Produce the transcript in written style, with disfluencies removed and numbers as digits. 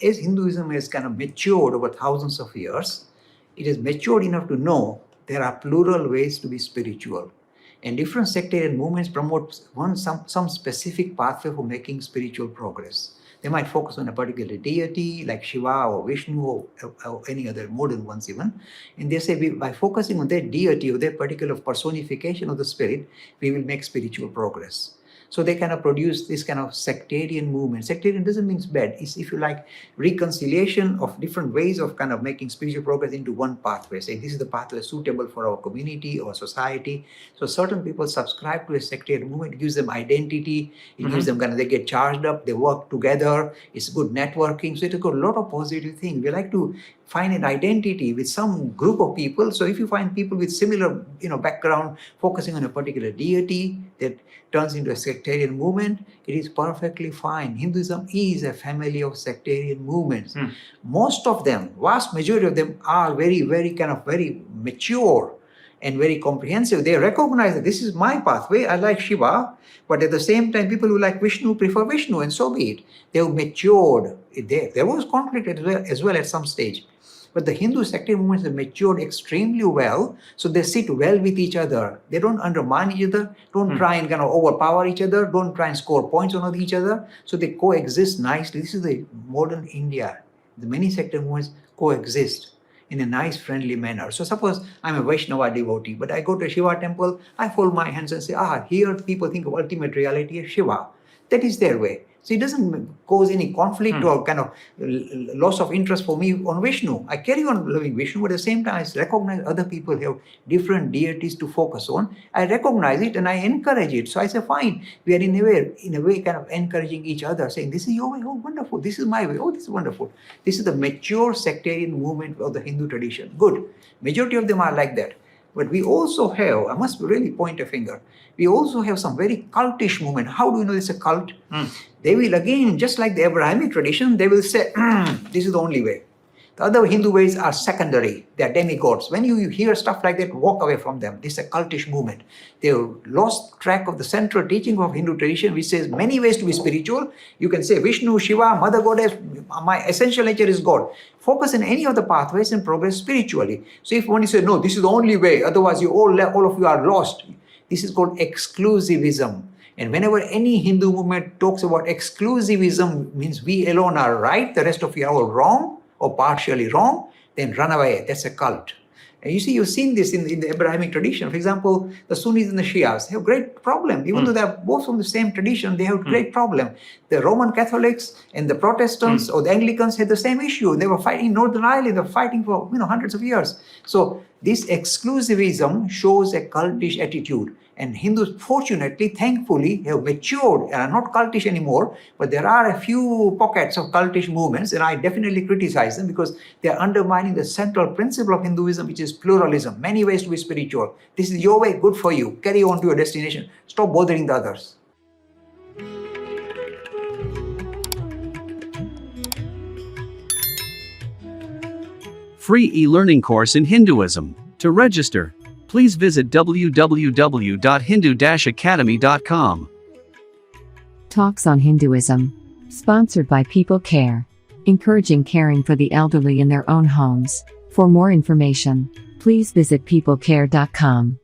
as Hinduism has kind of matured over thousands of years, it has matured enough to know there are plural ways to be spiritual. And different sectarian movements promote some specific pathway for making spiritual progress. They might focus on a particular deity like Shiva or Vishnu or any other modern ones even. And they say by focusing on that deity or that particular personification of the spirit, we will make spiritual progress. So they kind of produce this kind of sectarian movement. Sectarian doesn't mean bad. It's, if you like, reconciliation of different ways of kind of making spiritual progress into one pathway. Say this is the pathway suitable for our community or society. So certain people subscribe to a sectarian movement. It gives them identity. It gives them kind of, they get charged up. They work together. It's good networking. So it's got a lot of positive things. We like to find an identity with some group of people. So if you find people with similar, background, focusing on a particular deity that turns into a sectarian movement, it is perfectly fine. Hinduism is a family of sectarian movements. Most of them, vast majority of them, are very, very kind of very mature and very comprehensive. They recognize that this is my pathway. I like Shiva, but at the same time, people who like Vishnu prefer Vishnu, and so be it. They have matured. There was conflict as well at some stage. But the Hindu sectarian movements have matured extremely well, so they sit well with each other. They don't undermine each other, don't try and kind of overpower each other, don't try and score points on each other. So they coexist nicely. This is the modern India. The many sectarian movements coexist in a nice, friendly manner. So suppose I'm a Vaishnava devotee, but I go to a Shiva temple, I fold my hands and say, here people think of ultimate reality as Shiva. That is their way. So it doesn't cause any conflict or kind of loss of interest for me on Vishnu. I carry on loving Vishnu, but at the same time, I recognize other people have different deities to focus on. I recognize it and I encourage it. So I say, fine, we are in a way kind of encouraging each other, saying, this is your way, oh, wonderful. This is my way, oh, this is wonderful. This is the mature sectarian movement of the Hindu tradition. Good. Majority of them are like that. But we also have, I must really point a finger, we also have some very cultish movement. How do we know it's a cult? They will again, just like the Abrahamic tradition, they will say, this is the only way. The other Hindu ways are secondary. They are demigods. When you hear stuff like that, walk away from them. This is a cultish movement. They have lost track of the central teaching of Hindu tradition, which says many ways to be spiritual. You can say Vishnu, Shiva, Mother Goddess, my essential nature is God. Focus on any of the pathways and progress spiritually. So if one says, no, this is the only way, otherwise all of you are lost. This is called exclusivism. And whenever any Hindu movement talks about exclusivism, means we alone are right, the rest of you are all wrong or partially wrong, then run away. That's a cult. And you see, you've seen this in the Abrahamic tradition. For example, the Sunnis and the Shias have great problem. Even though they are both from the same tradition, they have great problem. The Roman Catholics and the Protestants or the Anglicans had the same issue. They were fighting in Northern Ireland. They were fighting for hundreds of years. So this exclusivism shows a cultish attitude. And Hindus, fortunately, thankfully, have matured and are not cultish anymore. But there are a few pockets of cultish movements, and I definitely criticize them because they are undermining the central principle of Hinduism, which is pluralism. Many ways to be spiritual. This is your way, good for you. Carry on to your destination. Stop bothering the others. Free e-learning course in Hinduism. To register, please visit www.hindu-academy.com. Talks on Hinduism. Sponsored by People Care. Encouraging caring for the elderly in their own homes. For more information, please visit peoplecare.com.